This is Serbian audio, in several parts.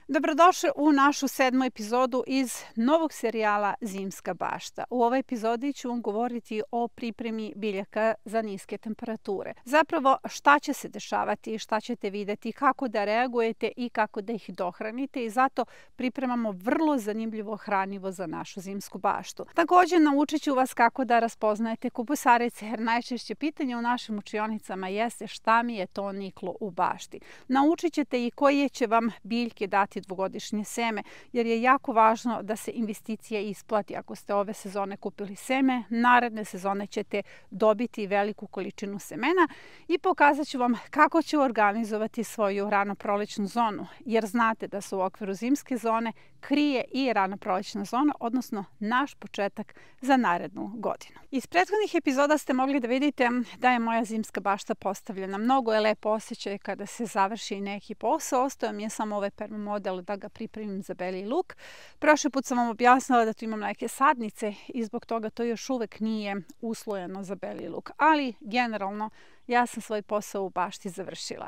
Dobrodošli u našu 7. epizodu iz novog serijala Zimska bašta. U ovoj epizodi ću vam govoriti o pripremi biljaka za niske temperature. Zapravo šta će se dešavati, šta ćete vidjeti, kako da reagujete i kako da ih dohranite i zato pripremamo vrlo zanimljivo hranivo za našu zimsku baštu. Također naučit ću vas kako da raspoznajete kupusarice jer najčešće pitanje u našim učionicama jeste šta mi je to niklo u bašti. Naučit ćete i koje će vam biljke dati dvogodišnje seme, jer je jako važno da se investicija isplati. Ako ste ove sezone kupili seme, naredne sezone ćete dobiti veliku količinu semena i pokazat ću vam kako ću organizovati svoju ranoprolećnu zonu, jer znate da se u okviru zimske zone krije i ranoprolećna zona, odnosno naš početak za narednu godinu. Iz prethodnih epizoda ste mogli da vidite da je moja zimska bašta postavljena. Mnogo je lepo osjećaj kada se završi neki posao. Ostao mi je samo ovaj permamodel da ga pripremim za beli luk. Prošli put sam vam objasnila da tu imam neke sadnice i zbog toga to još uvek nije uslojeno za beli luk. Ali generalno ja sam svoj posao u bašti završila.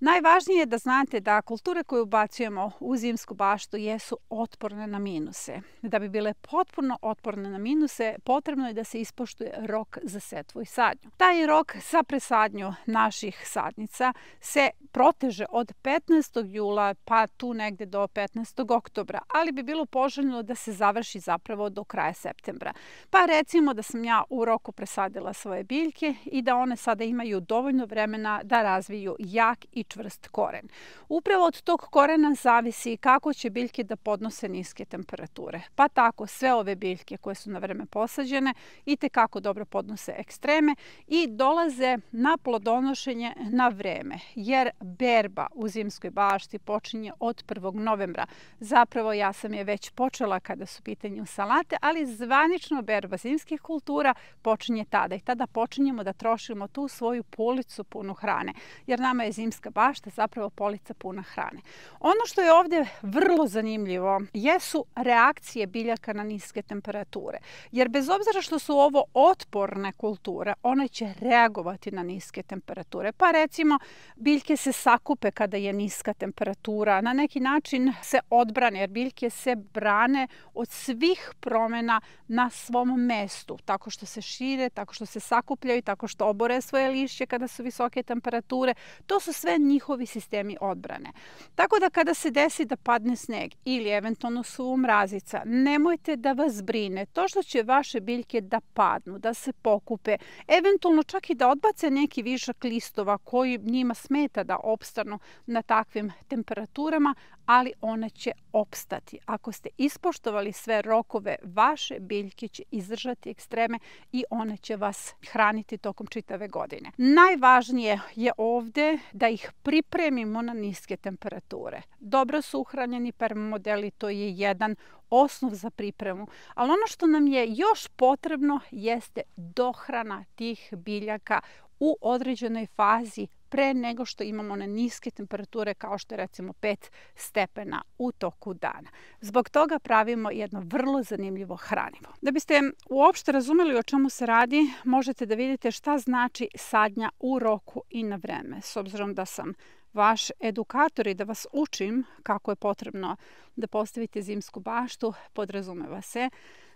Najvažnije je da znate da kulture koje ubacujemo u zimsku baštu jesu otporne na minuse. Da bi bile potpuno otporne na minuse, potrebno je da se ispoštuje rok za setvu i sadnju. Taj rok za presadnju naših sadnica se proteže od 15. jula pa tu negde do 15. oktobra, ali bi bilo poželjno da se završi zapravo do kraja septembra. Pa recimo da sam ja u roku presadila svoje biljke i da one sada imaju dovoljno vremena da razviju jak i čvrst koren. Upravo od tog korena zavisi kako će biljke da podnose niske temperature. Pa tako sve ove biljke koje su na vreme posađene itekako dobro podnose ekstreme i dolaze na plodonošenje na vreme, jer berba u zimskoj bašti počinje od 1. novembra. Zapravo ja sam je već počela kada su u pitanju salate, ali zvanično berba zimskih kultura počinje tada i tada počinjemo da trošimo tu svoju policu punu hrane, jer nama je zimska bašta zapravo polica puna hrane. Ono što je ovdje vrlo zanimljivo jesu reakcije biljaka na niske temperature, jer bez obzira što su ovo otporne kulture, one će reagovati na niske temperature. Pa recimo biljke se sakupe kada je niska temperatura, na neki način se odbrane, jer biljke se brane od svih promjena na svom mestu, tako što se šire, tako što se sakupljaju, tako što obore svoje lišće kada su visoke temperature. To su sve njihovi sistemi odbrane. Tako da kada se desi da padne sneg ili eventualno su mrazica, nemojte da vas brine to što će vaše biljke da padnu, da se pokupe, eventualno čak i da odbace neki višak listova koji njima smeta da opstanu na takvim temperaturama, ali one će opstati. Ako ste ispoštovali sve rokove, vaše biljke će izdržati ekstreme i one će vas hraniti tokom čitave godine. Najvažnije je ovdje da ih pripremimo na niske temperature. Dobro su uhranjeni permamodeli, to je jedan osnov za pripremu, ali ono što nam je još potrebno jeste dohrana tih biljaka u određenoj fazi pre nego što imamo one niske temperature kao što je recimo 5 stepena u toku dana. Zbog toga pravimo jedno vrlo zanimljivo hranivo. Da biste uopšte razumeli o čemu se radi, možete da vidite šta znači sadnja u roku i na vreme. S obzirom da sam vaš edukator i da vas učim kako je potrebno da postavite zimsku baštu, podrazumeva se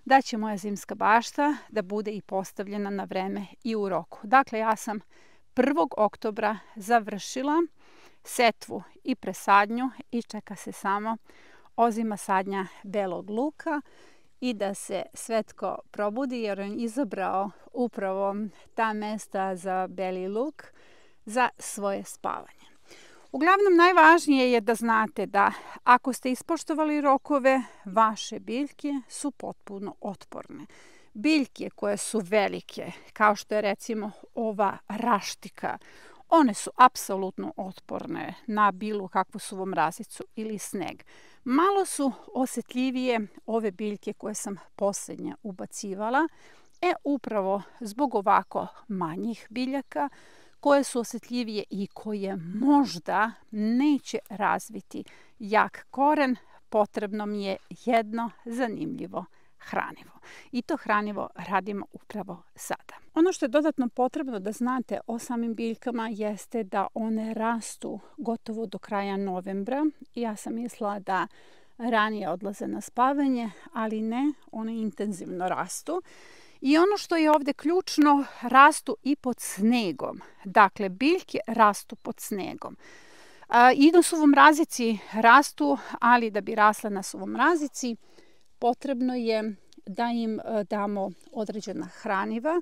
da će moja zimska bašta da bude i postavljena na vreme i u roku. Dakle, ja sam 1. oktobra završila setvu i presadnju i čeka se samo ozima sadnja belog luka i da se Svetko probudi jer on izabrao upravo ta mesta za beli luk za svoje spavanje. Uglavnom, najvažnije je da znate da ako ste ispoštovali rokove, vaše biljke su potpuno otporne. Biljke koje su velike, kao što je recimo ova raštika, one su apsolutno otporne na bilo kakvu suvu mrazicu ili sneg. Malo su osjetljivije ove biljke koje sam posljednje ubacivala, upravo zbog ovako manjih biljaka, koje su osjetljivije i koje možda neće razviti jak koren, potrebno mi je jedno zanimljivo hranivo. I to hranivo radimo upravo sada. Ono što je dodatno potrebno da znate o samim biljkama jeste da one rastu gotovo do kraja novembra. Ja sam mislila da ranije odlaze na spavanje, ali ne, one intenzivno rastu. I ono što je ovdje ključno, rastu i pod snegom. Dakle, biljke rastu pod snegom. I na suvomrazici rastu, ali da bi rasle na suvomrazici, potrebno je da im damo određena hraniva,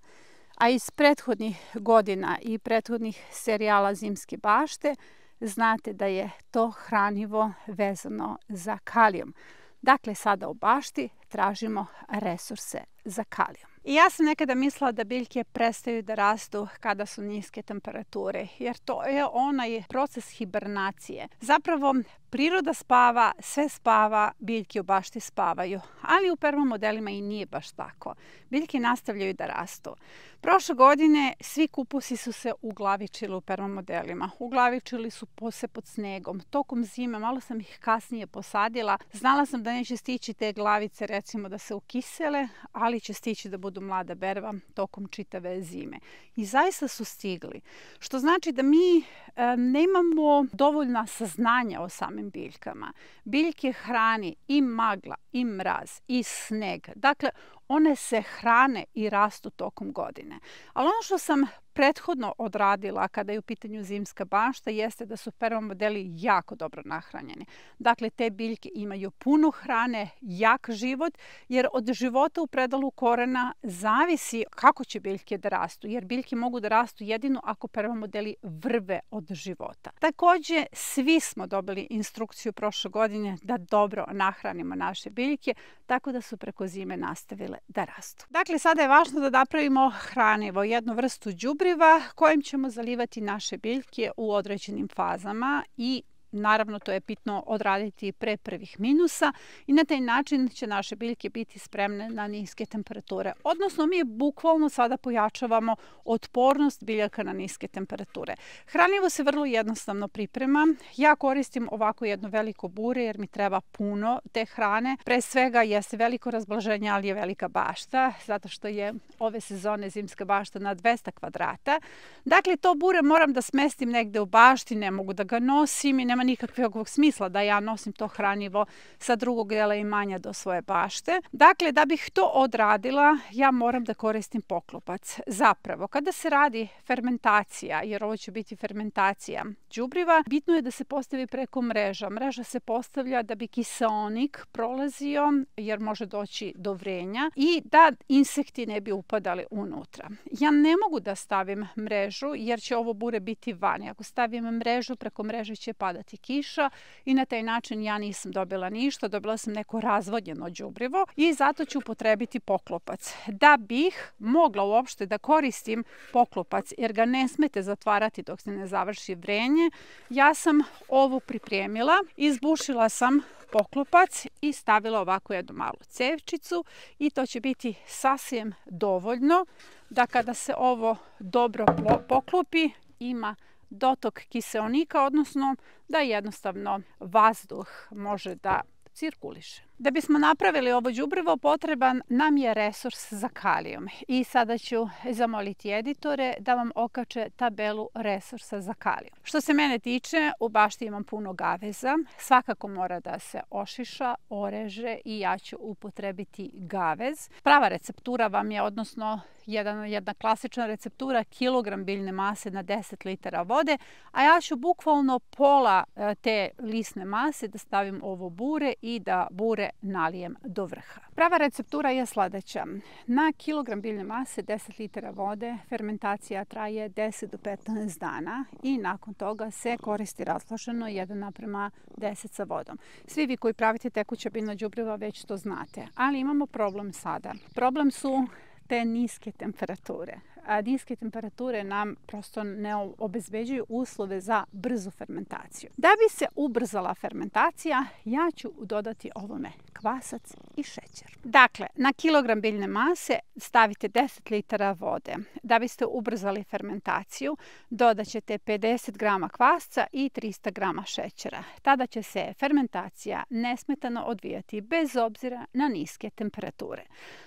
a iz prethodnih godina i prethodnih serijala Zimske bašte znate da je to hranivo vezano za kalijum. Dakle, sada u bašti tražimo resurse za kalijum. I ja sam nekada mislila da biljke prestaju da rastu kada su niske temperature, jer to je onaj proces hibernacije. Zapravo, priroda spava, sve spava, biljke u bašti spavaju, ali u permamodelima i nije baš tako. Biljke nastavljaju da rastu. Prošle godine svi kupusi su se uglavičili u permamodelima. Uglavičili su se pod snegom. Tokom zime, malo sam ih kasnije posadila. Znala sam da neće stići te glavice, recimo, da se ukisele, ali će stići da budu mlada berva tokom čitave zime. I zaista su stigli. Što znači da mi nemamo dovoljna saznanja o samim biljkama. Biljke hrani i magla, i mraz, i sneg. Dakle, one se hrane i rastu tokom godine. Ali ono što sam prethodno odradila kada je u pitanju Zimska bašta jeste da su permamodeli jako dobro nahranjeni. Dakle, te biljke imaju puno hrane, jak život, jer od života u predalu korena zavisi kako će biljke da rastu, jer biljke mogu da rastu jedino ako permamodeli vrve od života. Također, svi smo dobili instrukciju prošle godine da dobro nahranimo naše biljke, tako da su preko zime nastavile da rastu. Dakle, sada je važno da napravimo hranivo, jednu vrstu đubriva kojim ćemo zalivati naše biljke u određenim fazama i naravno to je bitno odraditi pre prvih minusa i na taj način će naše biljke biti spremne na niske temperature. Odnosno mi bukvalno sada pojačavamo otpornost biljaka na niske temperature. Hranivo se vrlo jednostavno priprema. Ja koristim ovako jedno veliko bure jer mi treba puno te hrane. Pre svega jeste veliko razblaženje, ali je velika bašta, zato što je ove sezone Zimska bašta na 200 kvadrata. Dakle, to bure moram da smestim negde u bašti, ne mogu da ga nosim i nema nikakvog smisla da ja nosim to hranivo sa drugog dela imanja do svoje bašte. Dakle, da bih to odradila, ja moram da koristim poklopac. Zapravo, kada se radi fermentacija, jer ovo će biti fermentacija đubriva, bitno je da se postavi preko mreža. Mreža se postavlja da bi kiseonik prolazio, jer može doći do vrenja i da insekti ne bi upadali unutra. Ja ne mogu da stavim mrežu, jer će ovo bure biti vani. Ako stavim mrežu, preko mreže će padati kiša i na taj način ja nisam dobila ništa, dobila sam neko razvodnjeno đubrivo i zato ću upotrebiti poklopac. Da bih mogla uopšte da koristim poklopac, jer ga ne smete zatvarati dok se ne završi vrenje, ja sam ovo pripremila, izbušila sam poklopac i stavila ovako jednu malu cevčicu i to će biti sasvim dovoljno da kada se ovo dobro poklopi ima dotok kiseonika, odnosno da jednostavno vazduh može da cirkuliše. Da bismo napravili ovo đubrivo, potreban nam je resurs za kalijum. I sada ću zamoliti editore da vam okače tabelu resursa za kalijum. Što se mene tiče, u bašti imam puno gaveza. Svakako mora da se ošiša, oreže i ja ću upotrebiti gavez. Prava receptura vam je, odnosno jedna klasična receptura, kilogram biljne mase na 10 litara vode, a ja ću bukvalno pola te lisne mase da stavim ovo bure i da bure nalijem do vrha. Prava receptura je sledeća. Na kilogram biljne mase 10 litara vode fermentacija traje 10 do 15 dana i nakon toga se koristi razloženo 1:10 sa vodom. Svi vi koji pravite tekuća biljna đubriva već to znate, ali imamo problem sada. Problem su te niske temperature. A niske temperature nam prosto ne obezbeđuju uslove za brzu fermentaciju. Da bi se ubrzala fermentacija, ja ću dodati ovome kvasac i šećer. Dakle, na kilogram biljne mase stavite 10 litara vode. Da biste ubrzali fermentaciju, dodat ćete 50 grama kvasca i 300 grama šećera. Tada će se fermentacija nesmetano odvijati bez obzira na niske temperature.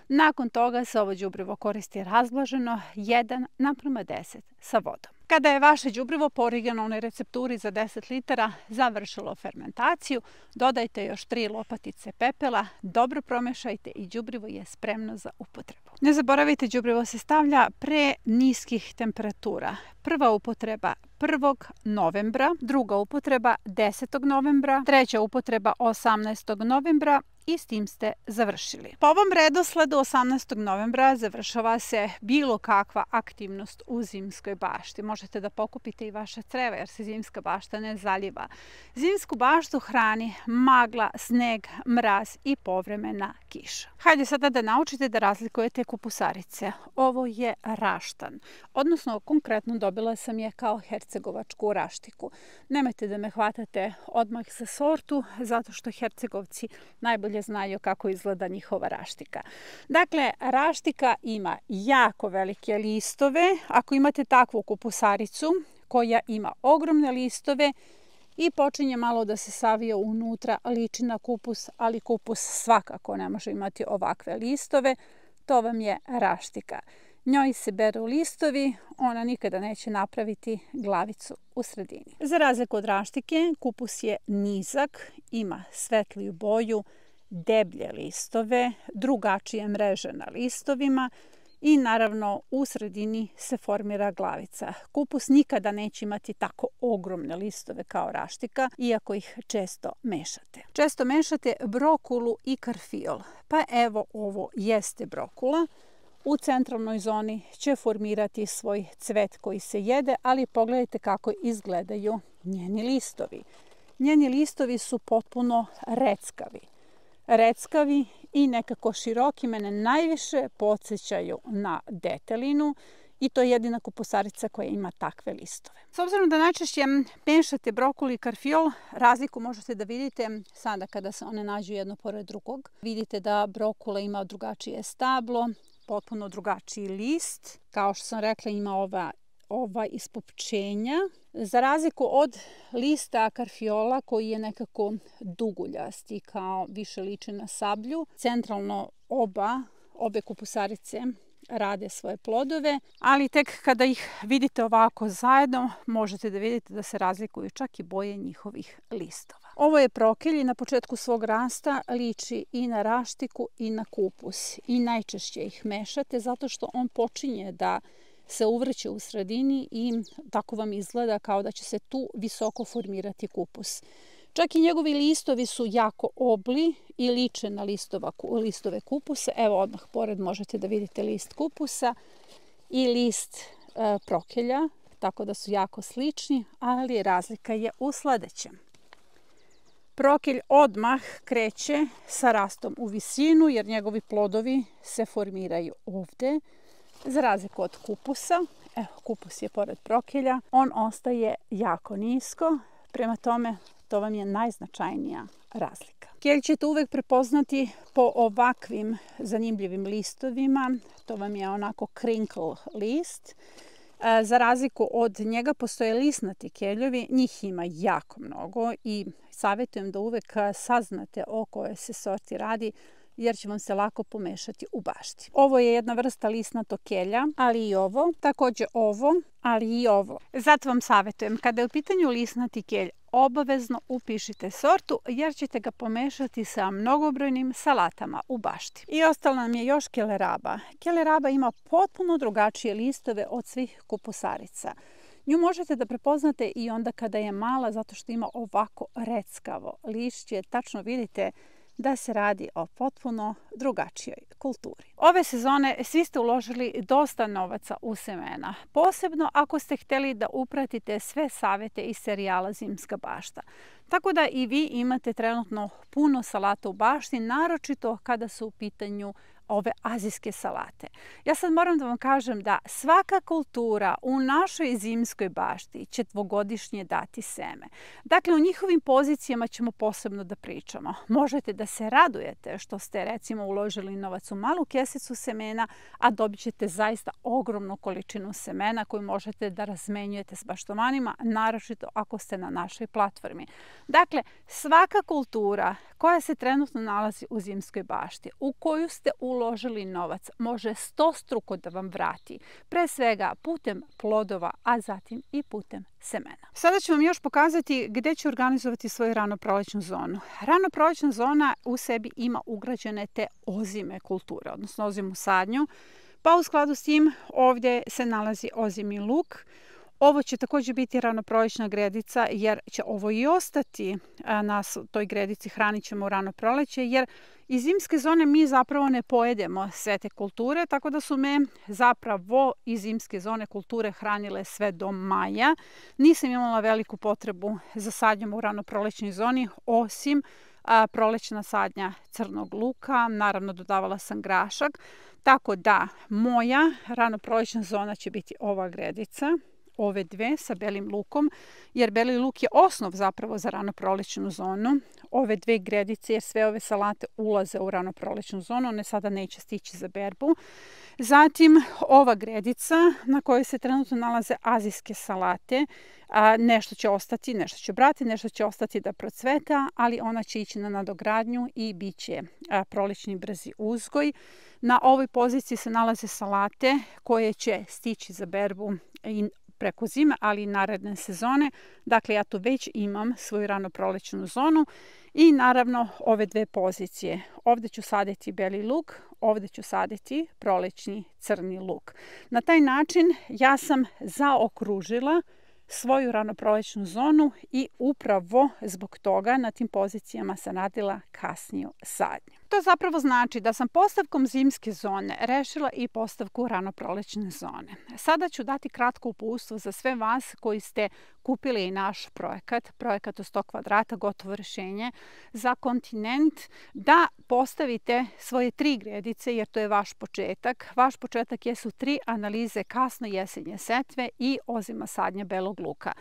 Nakon toga se ovo đubrivo koristi razblaženo 1:10 sa vodom. Kada je vaše đubrivo po originalnoj recepturi za 10 litara završilo fermentaciju, dodajte još 3 lopatice pepela, dobro promešajte i đubrivo je spremno za upotrebu. Ne zaboravite, đubrivo se stavlja pre niskih temperatura. Prva upotreba 1. novembra, druga upotreba 10. novembra, treća upotreba 18. novembra i s tim ste završili. Po ovom redosledu 18. novembra završava se bilo kakva aktivnost u zimskoj bašti. Možete da pokupite i vaše creva jer se zimska bašta ne zaljiva. Zimsku baštu hrani magla, sneg, mraz i povremena kiša. Hajde sada da naučite da razlikujete kupusarice. Ovo je raštan, odnosno konkretno dobila sam je kao hercegovačku raštiku. Nemojte da me hvatate odmah za sortu, zato što Hercegovci najbolje znaju kako izgleda njihova raštika. Dakle, raštika ima jako velike listove. Ako imate takvu kupusaricu koja ima ogromne listove i počinje malo da se savija unutra, liči na kupus, ali kupus svakako ne može imati ovakve listove, to vam je raštika. Njoj se beru listovi, ona nikada neće napraviti glavicu u sredini. Za razliku od raštike, kupus je nizak, ima svetliju boju, deblje listove, drugačije mreže na listovima i naravno u sredini se formira glavica. Kupus nikada neće imati tako ogromne listove kao raštika, iako ih često mešate. Često mešate brokulu i karfiol. Pa evo, ovo jeste brokula. U centralnoj zoni će formirati svoj cvet koji se jede, ali pogledajte kako izgledaju njeni listovi. Njeni listovi su potpuno reckavi i nekako široki, mene najviše podsjećaju na detelinu i to je jedina kupusarica koja ima takve listove. S obzirom da najčešće mešate brokulu i karfiol, razliku možete da vidite sada kada se one nađu jedno pored drugog. Vidite da brokula ima drugačije stablo, potpuno drugačiji list. Kao što sam rekla, ima ova ispopčenja. Za razliku od lista karfiola koji je nekako duguljasti, kao više liči na sablju, centralno obe kupusarice rade svoje plodove, ali tek kada ih vidite ovako zajedno, možete da vidite da se razlikuju čak i boje njihovih listova. Ovo je prokelj i na početku svog rasta liči i na raštiku i na kupus. I najčešće ih mešate zato što on počinje da se uvrće u sredini i tako vam izgleda kao da će se tu visoko formirati kupus. Čak i njegovi listovi su jako obli i liče na listove kupusa. Evo odmah pored možete da vidite list kupusa i list prokelja, tako da su jako slični, ali razlika je u sledećem. Prokelj odmah kreće sa rastom u visinu jer njegovi plodovi se formiraju ovde. Za razliku od kupusa, evo kupus je pored prokelja, on ostaje jako nisko, prema tome to vam je najznačajnija razlika. Kelj ćete uvek prepoznati po ovakvim zanimljivim listovima, to vam je onako crinkle list. Za razliku od njega postoje lisnati keljevi, njih ima jako mnogo i savjetujem da uvek saznate o kojoj se sorti radi, jer će vam se lako pomešati u bašti. Ovo je jedna vrsta lisnatog kelja, ali i ovo, takođe ovo, ali i ovo. Zato vam savjetujem, kada je u pitanju lisnati kelj, obavezno upišite sortu jer ćete ga pomešati sa mnogobrojnim salatama u bašti. I ostala nam je još keleraba. Keleraba ima potpuno drugačije listove od svih kupusarica. Nju možete da prepoznate i onda kada je mala zato što ima ovako reckavo lišće. Tačno vidite da se radi o potpuno drugačijoj kulturi. Ove sezone svi ste uložili dosta novaca u semena, posebno ako ste hteli da upratite sve savete iz serijala Zimska bašta. Tako da i vi imate trenutno puno salata u bašti, naročito kada su u pitanju ove azijske salate. Ja sad moram da vam kažem da svaka kultura u našoj zimskoj bašti će dvogodišnje dati seme. Dakle, o njihovim pozicijama ćemo posebno da pričamo. Možete da se radujete što ste recimo uložili novac u malu kesicu semena, a dobit ćete zaista ogromnu količinu semena koju možete da razmenjujete s baštomanima, naročito ako ste na našoj platformi. Dakle, svaka kultura koja se trenutno nalazi u zimskoj bašti, u koju ste uložili novac, može 100-struko da vam vrati. Pre svega putem plodova, a zatim i putem semena. Sada ću vam još pokazati gde ću organizovati svoju ranoprolećnu zonu. Ranoprolećna zona u sebi ima ugrađene te ozime kulture, odnosno ozimu sadnju, pa u skladu s tim ovdje se nalazi ozimi luk. Ovo će također biti ranoprolećna gredica jer će ovo i ostati na toj gredici, hranit ćemo u rano proleće jer iz zimske zone mi zapravo ne pojedemo sve te kulture, tako da su me zapravo iz zimske zone kulture hranile sve do maja. Nisam imala veliku potrebu za sadnjom u ranoprolećnoj zoni, osim prolećna sadnja crnog luka, naravno dodavala sam grašak, tako da moja ranoprolećna zona će biti ova gredica, ove dve sa belim lukom, jer beli luk je osnov zapravo za ranoprolećnu zonu. Ove dve gredice, jer sve ove salate ulaze u ranoprolećnu zonu, one sada neće stići za berbu. Zatim ova gredica na kojoj se trenutno nalaze azijske salate. Nešto će ostati, nešto će brati, nešto će ostati da procveta, ali ona će ići na nadogradnju i bit će prolećni brzi uzgoj. Na ovoj poziciji se nalaze salate koje će stići za berbu i preko zime, ali i naredne sezone. Dakle, ja tu već imam svoju ranoprolećnu zonu i naravno ove dve pozicije. Ovdje ću saditi beli luk, ovdje ću saditi prolećni crni luk. Na taj način ja sam zaokružila svoju ranoprolećnu zonu i upravo zbog toga na tim pozicijama sam radila kasniju sadnju. To zapravo znači da sam postavkom zimske zone rešila i postavku ranoprolećne zone. Sada ću dati kratko uputstvo za sve vas koji ste kupili naš projekat od 100 kvadrata, gotovo rešenje za kontinent, da postavite svoje 3 gredice, jer to je vaš početak. Vaš početak jesu 3 analize kasno jesenje setve i ozima sadnja belog luka.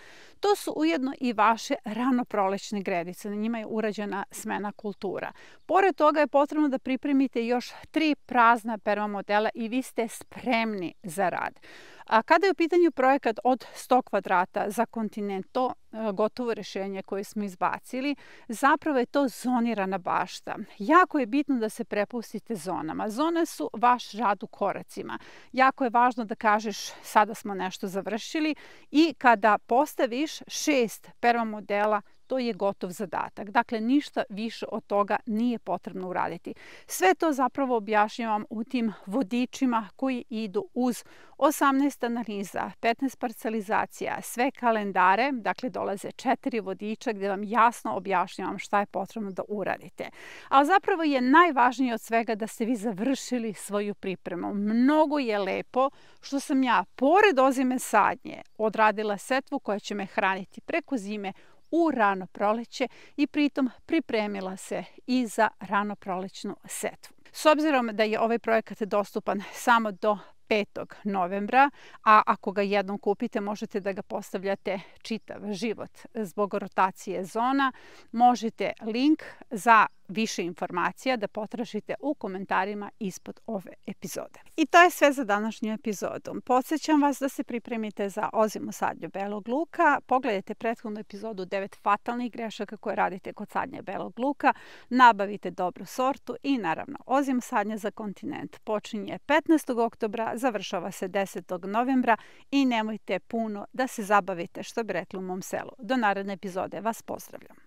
To su ujedno i vaše ranoprolećne gredice, na njima je urađena smena kultura. Pored toga je potrebno da pripremite još 3 prazna permamodela i vi ste spremni za rad. A kada je u pitanju projekat od 100 kvadrata za kontinent, to gotovo rešenje koje smo izbacili, zapravo je to zonirana bašta. Jako je bitno da se prepustite zonama. Zone su vaš rad u koracima. Jako je važno da kažeš sada smo nešto završili i kada postaviš 6 permamodela, to je gotov zadatak. Dakle, ništa više od toga nije potrebno uraditi. Sve to zapravo objašnjavam u tim vodičima koji idu uz 18 analiza, 15 parcelizacija, sve kalendare, dakle dolaze 4 vodiča gdje vam jasno objašnjavam šta je potrebno da uradite. Ali zapravo je najvažnije od svega da ste vi završili svoju pripremu. Mnogo je lepo što sam ja, pored ozime sadnje, odradila setvu koja će me hraniti preko zime u rano proleće i pritom pripremila se i za rano prolećnu setvu. S obzirom da je ovaj projekat dostupan samo do 5. novembra, a ako ga jednom kupite možete da ga postavljate čitav život zbog rotacije zona, možete link za više informacija da potražite u komentarima ispod ove epizode. I to je sve za današnju epizodu. Podsjećam vas da se pripremite za ozimu sadnju belog luka. Pogledajte prethodnu epizodu 9 fatalnih grešaka koje radite kod sadnje belog luka. Nabavite dobru sortu i naravno ozim sadnja za kontinent počinje 15. oktobra, završava se 10. novembra i nemojte puno da se zabavite, što bi rekli u mom selu. Do naredne epizode vas pozdravljam.